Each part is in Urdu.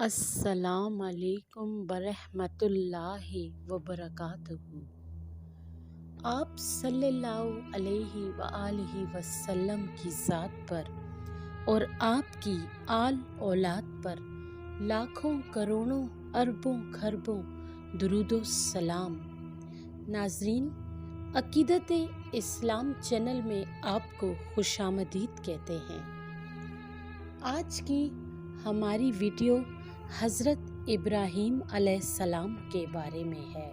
السلام علیکم ورحمۃ اللہ وبرکاتہ۔ آپ صلی اللہ علیہ وآلہ وسلم کی ذات پر اور آپ کی آل اولاد پر لاکھوں کروڑوں اربوں خربوں درود و سلام۔ ناظرین، عقیدت اسلام چینل میں آپ کو خوش آمدید کہتے ہیں۔ آج کی ہماری ویڈیو حضرت ابراہیم علیہ السلام کے بارے میں ہے،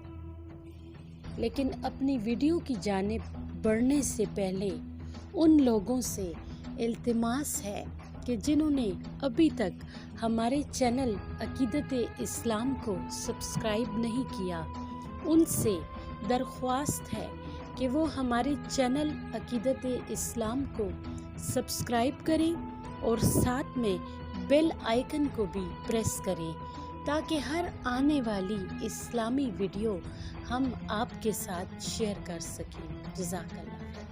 لیکن اپنی ویڈیو کی جانب بڑھنے سے پہلے ان لوگوں سے التماس ہے کہ جنہوں نے ابھی تک ہمارے چینل عقیدت اسلام کو سبسکرائب نہیں کیا، ان سے درخواست ہے کہ وہ ہمارے چینل عقیدت اسلام کو سبسکرائب کریں اور ساتھ میں بیل آئیکن کو بھی پریس کریں تاکہ ہر آنے والی اسلامی ویڈیو ہم آپ کے ساتھ شیئر کر سکیں۔ جزاک اللہ خیر۔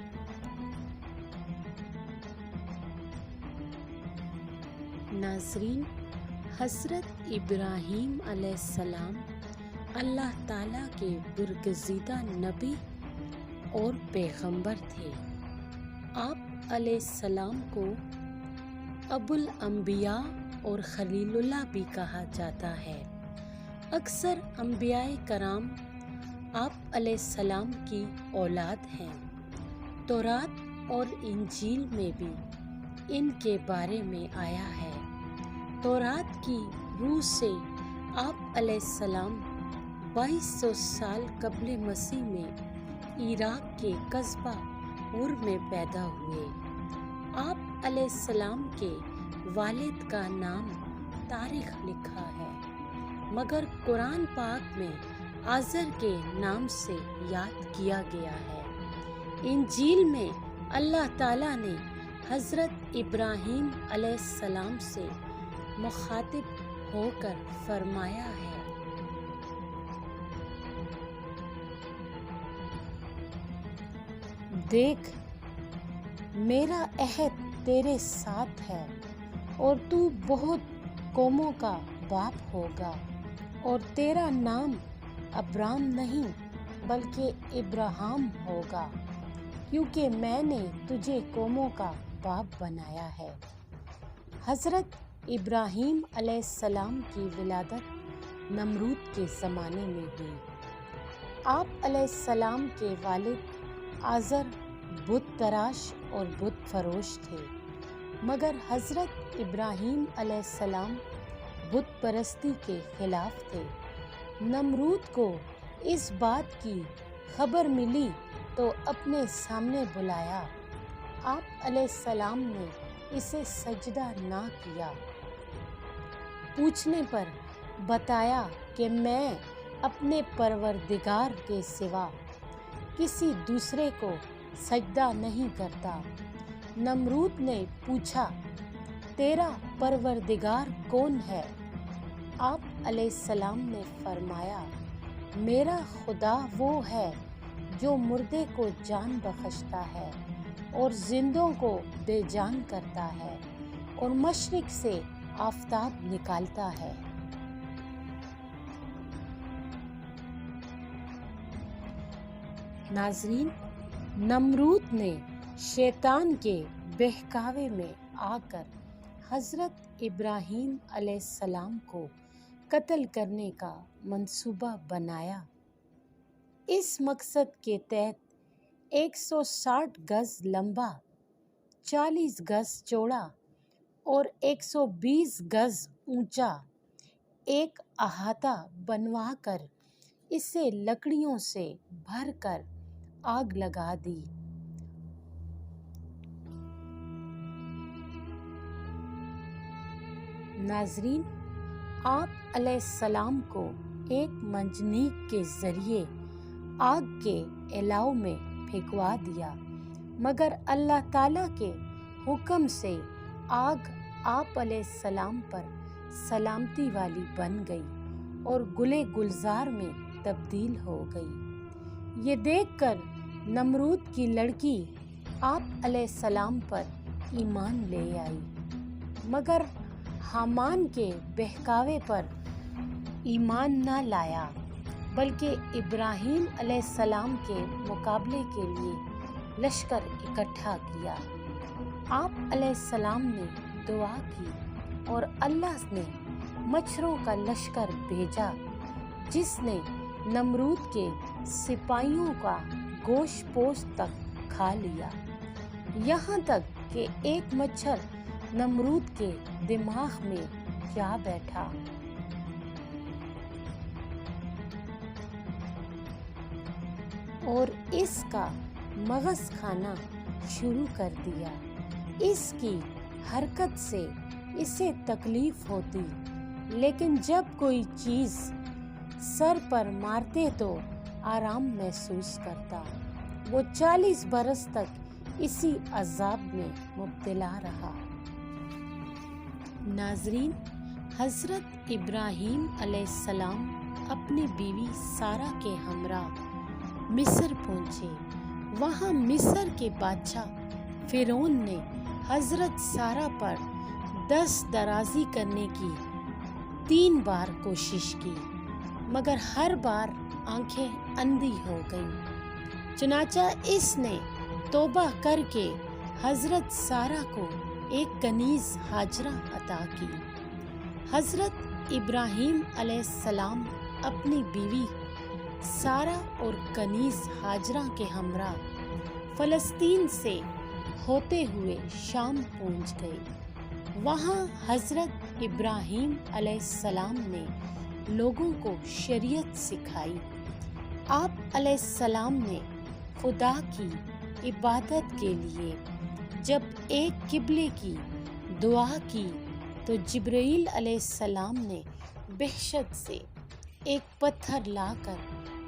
ناظرین، حضرت ابراہیم علیہ السلام اللہ تعالیٰ کے برگزیدہ نبی اور پیغمبر تھے۔ آپ علیہ السلام کو ابو الانبیاء اور خلیل اللہ بھی کہا جاتا ہے۔ اکثر انبیاء کرام آپ علیہ السلام کی اولاد ہیں۔ تورات اور انجیل میں بھی ان کے بارے میں آیا ہے۔ تورات کی روح سے آپ علیہ السلام 2200 سال قبل مسیح میں عراق کے قصبہ اور میں پیدا ہوئے۔ آپ علیہ السلام کے والد کا نام تاریخ لکھا ہے، مگر قرآن پاک میں آزر کے نام سے یاد کیا گیا ہے۔ انجیل میں اللہ تعالیٰ نے حضرت ابراہیم علیہ السلام سے مخاطب ہو کر فرمایا ہے، دیکھ، میرا عہد تیرے ساتھ ہے اور تو بہت قوموں کا باپ ہوگا، اور تیرا نام ابرام نہیں بلکہ ابراہیم ہوگا، کیونکہ میں نے تجھے قوموں کا باپ بنایا ہے۔ حضرت ابراہیم علیہ السلام کی ولادت نمرود کے زمانے میں ہوئی۔ آپ علیہ السلام کے والد آزر بت تراش اور بت فروش تھے، مگر حضرت ابراہیم علیہ السلام بت پرستی کے خلاف تھے۔ نمرود کو اس بات کی خبر ملی تو اپنے سامنے بلایا۔ آپ علیہ السلام نے اسے سجدہ نہ کیا۔ پوچھنے پر بتایا کہ میں اپنے پروردگار کے سوا کسی دوسرے کو سجدہ نہیں کرتا۔ نمرود نے پوچھا، تیرا پروردگار کون ہے؟ آپ علیہ السلام نے فرمایا، میرا خدا وہ ہے جو مردے کو جان بخشتا ہے اور زندوں کو بے جان کرتا ہے اور مشرق سے آفتاب نکالتا ہے۔ ناظرین، نمرود نے شیطان کے بہکاوے میں آ کر حضرت ابراہیم علیہ السلام کو قتل کرنے کا منصوبہ بنایا۔ اس مقصد کے تحت 160 گز لمبا، 40 گز چوڑا اور 120 گز اونچا ایک احاطہ بنوا کر اسے لکڑیوں سے بھر کر آگ لگا دی۔ ناظرین، آپ علیہ السلام کو ایک منجنیق کے ذریعے آگ کے الاؤ میں پھینکوا دیا، مگر اللہ تعالیٰ کے حکم سے آگ آپ علیہ السلام پر سلامتی والی بن گئی اور گلے گلزار میں تبدیل ہو گئی۔ یہ دیکھ کر نمرود کی لڑکی آپ علیہ السلام پر ایمان لے آئی، مگر حامان کے بہکاوے پر ایمان نہ لایا، بلکہ ابراہیم علیہ السلام کے مقابلے کے لیے لشکر اکٹھا کیا۔ آپ علیہ السلام نے دعا کی اور اللہ نے مچھروں کا لشکر بھیجا جس نے نمرود کے سپاہیوں کا گوشت پوشت تک کھا لیا، یہاں تک کہ ایک مچھر نمرود کے دماغ میں جا بیٹھا۔ اور اس کا مغز کھانا شروع کر دیا۔ اس کی حرکت سے اسے تکلیف ہوتی، لیکن جب کوئی چیز سر پر مارتے تو آرام محسوس کرتا۔ وہ 40 برس تک اسی عذاب میں مبتلا رہا۔ ناظرین، حضرت ابراہیم علیہ السلام اپنی بیوی سارہ کے ہمراہ مصر پہنچے۔ وہاں مصر کے بادشاہ فرعون نے حضرت سارہ پر دست درازی کرنے کی 3 بار کوشش کی، مگر ہر بار آنکھیں اندھی ہو گئیں۔ چنانچہ اس نے توبہ کر کے حضرت سارہ کو ایک کنیز ہاجرہ عطا کی۔ حضرت ابراہیم علیہ السلام اپنی بیوی سارہ اور کنیز ہاجرہ کے ہمراہ فلسطین سے ہوتے ہوئے شام پہنچ گئے۔ وہاں حضرت ابراہیم علیہ السلام نے لوگوں کو شریعت سکھائی۔ آپ علیہ السلام نے خدا کی عبادت کے لیے جب ایک قبلے کی دعا کی تو جبرائیل علیہ السلام نے بہشت سے ایک پتھر لا کر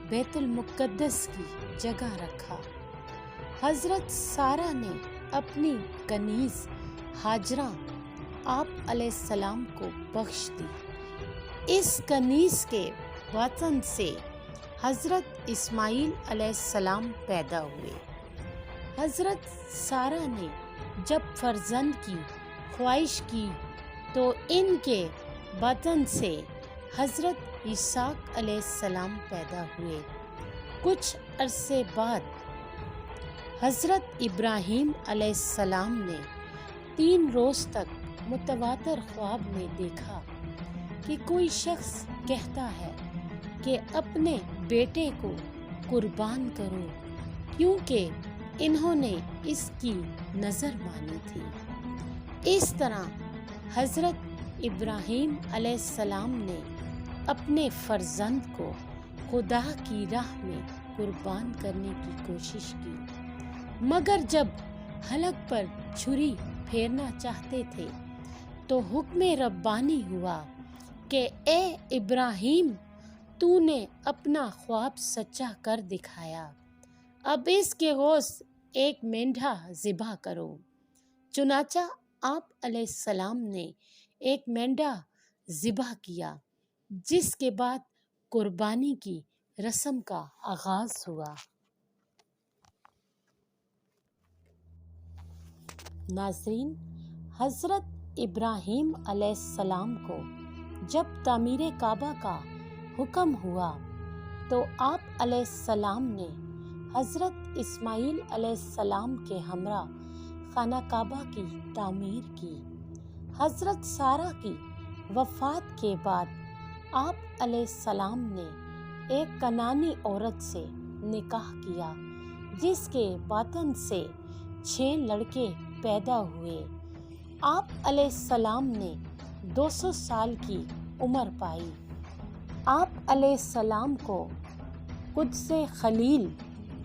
بیت المقدس کی جگہ رکھا۔ حضرت سارہ نے اپنی کنیز ہاجرہ آپ علیہ السلام کو بخش دی۔ اس کنیز کے باطن سے حضرت اسماعیل علیہ السلام پیدا ہوئے۔ حضرت سارہ نے جب فرزند کی خواہش کی تو ان کے باطن سے حضرت اسحاق علیہ السلام پیدا ہوئے۔ کچھ عرصے بعد حضرت ابراہیم علیہ السلام نے 3 روز تک متواتر خواب میں دیکھا کہ کوئی شخص کہتا ہے کہ اپنے بیٹے کو قربان کرو، کیونکہ انہوں نے اس کی نظر مانی تھی۔ اس طرح حضرت ابراہیم علیہ السلام نے اپنے فرزند کو خدا کی راہ میں قربان کرنے کی کوشش کی، مگر جب حلق پر چھری پھیرنا چاہتے تھے تو حکم ربانی ہوا کہ اے ابراہیم، تو نے اپنا خواب سچا کر دکھایا، اب اس کے گوشت ایک مینڈھا ذبح کرو۔ چنانچہ آپ علیہ السلام نے ایک مینڈھا ذبح کیا، جس کے بعد قربانی کی رسم کا آغاز ہوا۔ ناظرین، حضرت ابراہیم علیہ السلام کو جب تعمیر کعبہ کا حکم ہوا تو آپ علیہ السلام نے حضرت اسماعیل علیہ السلام کے ہمراہ خانہ کعبہ کی تعمیر کی۔ حضرت سارہ کی وفات کے بعد آپ علیہ السلام نے ایک کنعانی عورت سے نکاح کیا، جس کے باطن سے 6 لڑکے پیدا ہوئے۔ آپ علیہ السلام نے 200 سال کی عمر پائی۔ آپ علیہ السلام کو قدس خلیل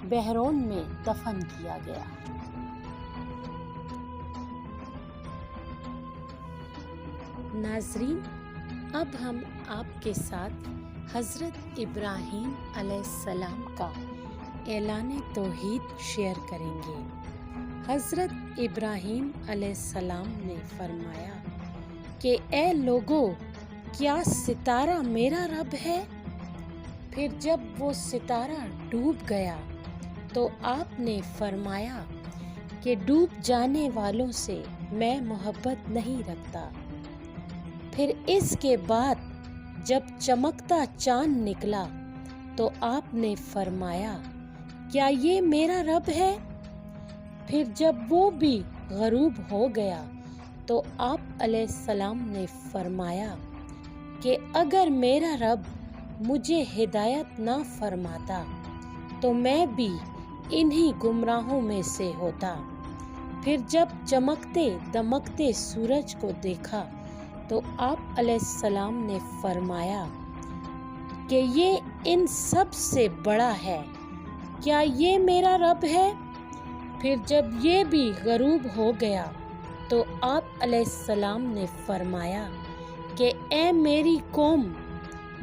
بحرون میں دفن کیا گیا۔ ناظرین، اب ہم آپ کے ساتھ حضرت ابراہیم علیہ السلام کا اعلان توحید شیئر کریں گے۔ حضرت ابراہیم علیہ السلام نے فرمایا کہ اے لوگو، کیا ستارہ میرا رب ہے؟ پھر جب وہ ستارہ ڈوب گیا تو آپ نے فرمایا کہ ڈوب جانے والوں سے میں محبت نہیں رکھتا۔ پھر اس کے بعد جب چمکتا چاند نکلا تو آپ نے فرمایا کیا یہ میرا رب ہے؟ پھر جب وہ بھی غروب ہو گیا تو آپ علیہ السلام نے فرمایا کہ اگر میرا رب مجھے ہدایت نہ فرماتا تو میں بھی انہی گمراہوں میں سے ہوتا۔ پھر جب چمکتے دمکتے سورج کو دیکھا تو آپ علیہ السلام نے فرمایا کہ یہ ان سب سے بڑا ہے، کیا یہ میرا رب ہے؟ پھر جب یہ بھی غروب ہو گیا تو آپ علیہ السلام نے فرمایا کہ اے میری قوم،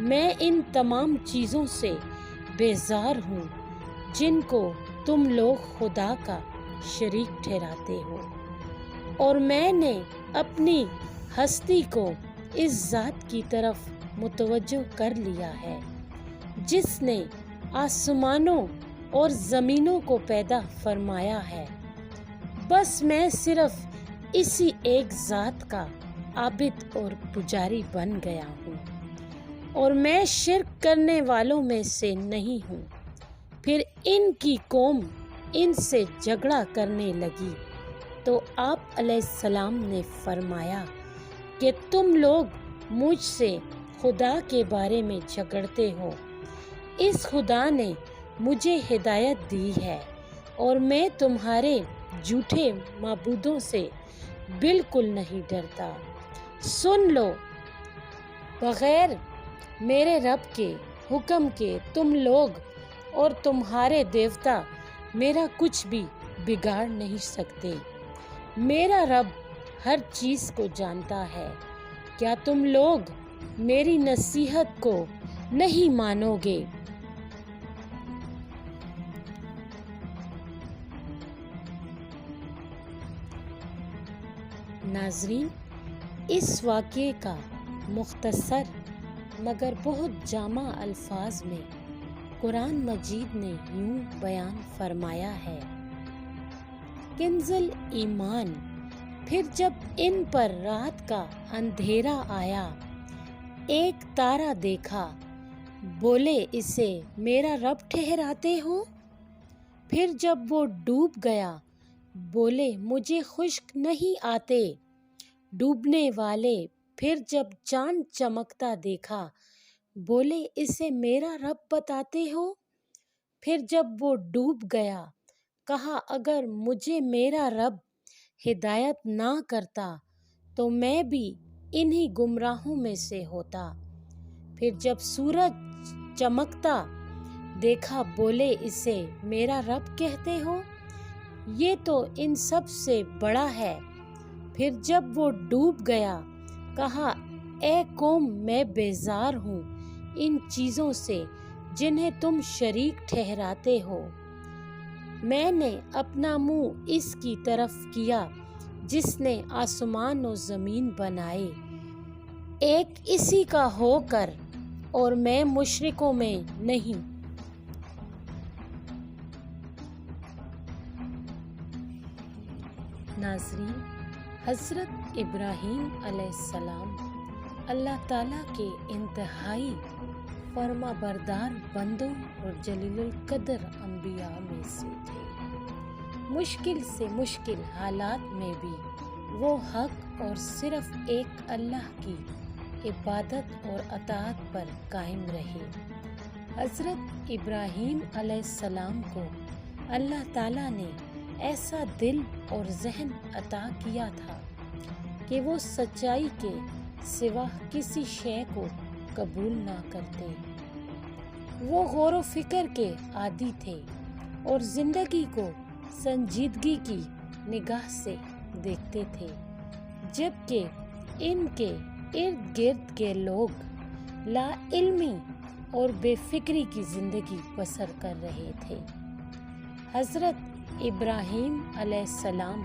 میں ان تمام چیزوں سے بیزار ہوں جن کو تم لوگ خدا کا شریک ٹھہراتے ہو، اور میں نے اپنی ہستی کو اس ذات کی طرف متوجہ کر لیا ہے جس نے آسمانوں اور زمینوں کو پیدا فرمایا ہے۔ بس میں صرف اسی ایک ذات کا عابد اور پجاری بن گیا ہوں، اور میں شرک کرنے والوں میں سے نہیں ہوں۔ پھر ان کی قوم ان سے جھگڑا کرنے لگی تو آپ علیہ السلام نے فرمایا کہ تم لوگ مجھ سے خدا کے بارے میں جھگڑتے ہو۔ اس خدا نے مجھے ہدایت دی ہے اور میں تمہارے جھوٹے معبودوں سے بالکل نہیں ڈرتا۔ سن لو، بغیر میرے رب کے حکم کے تم لوگ اور تمہارے دیوتا میرا کچھ بھی بگاڑ نہیں سکتے۔ میرا رب ہر چیز کو جانتا ہے۔ کیا تم لوگ میری نصیحت کو نہیں مانو گے؟ ناظرین، اس واقعے کا مختصر مگر بہت جامع الفاظ میں قرآن مجید نے یوں بیان فرمایا ہے۔ کنز ایمان، پھر جب ان پر رات کا اندھیرا آیا، ایک تارا دیکھا، بولے اسے میرا رب ٹھہراتے ہو؟ پھر جب وہ ڈوب گیا، بولے مجھے خشک نہیں آتے ڈوبنے والے۔ پھر جب چاند چمکتا دیکھا، بولے اسے میرا رب بتاتے ہو؟ پھر جب وہ ڈوب گیا، کہا اگر مجھے میرا رب ہدایت نہ کرتا تو میں بھی انہی گمراہوں میں سے ہوتا۔ پھر جب سورج چمکتا دیکھا، بولے اسے میرا رب کہتے ہو؟ یہ تو ان سب سے بڑا ہے۔ پھر جب وہ ڈوب گیا، کہا اے قوم، میں بیزار ہوں ان چیزوں سے جنہیں تم شریک ٹھہراتے ہو۔ میں نے اپنا منہ اس کی طرف کیا جس نے آسمان و زمین بنائے، ایک اسی کا ہو کر، اور میں مشرکوں میں نہیں۔ ناظرین، حضرت ابراہیم علیہ السلام اللہ تعالیٰ کے انتہائی فرما بردار بندوں اور جلیل القدر انبیاء میں سے تھے۔ مشکل سے مشکل حالات میں بھی وہ حق اور صرف ایک اللہ کی عبادت اور اطاعت پر قائم رہے۔ حضرت ابراہیم علیہ السلام کو اللہ تعالیٰ نے ایسا دل اور ذہن عطا کیا تھا کہ وہ سچائی کے سوا کسی شے کو قبول نہ کرتے۔ وہ غور و فکر کے عادی تھے اور زندگی کو سنجیدگی کی نگاہ سے دیکھتے تھے، جبکہ ان کے ارد گرد کے لوگ لا علمی اور بے فکری کی زندگی بسر کر رہے تھے۔ حضرت ابراہیم علیہ السلام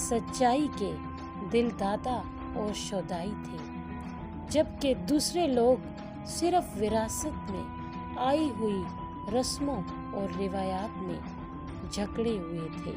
سچائی کے دل دادا اور شہدائی تھے، جبکہ دوسرے لوگ صرف وراثت میں آئی ہوئی رسموں اور روایات میں جکڑے ہوئے تھے۔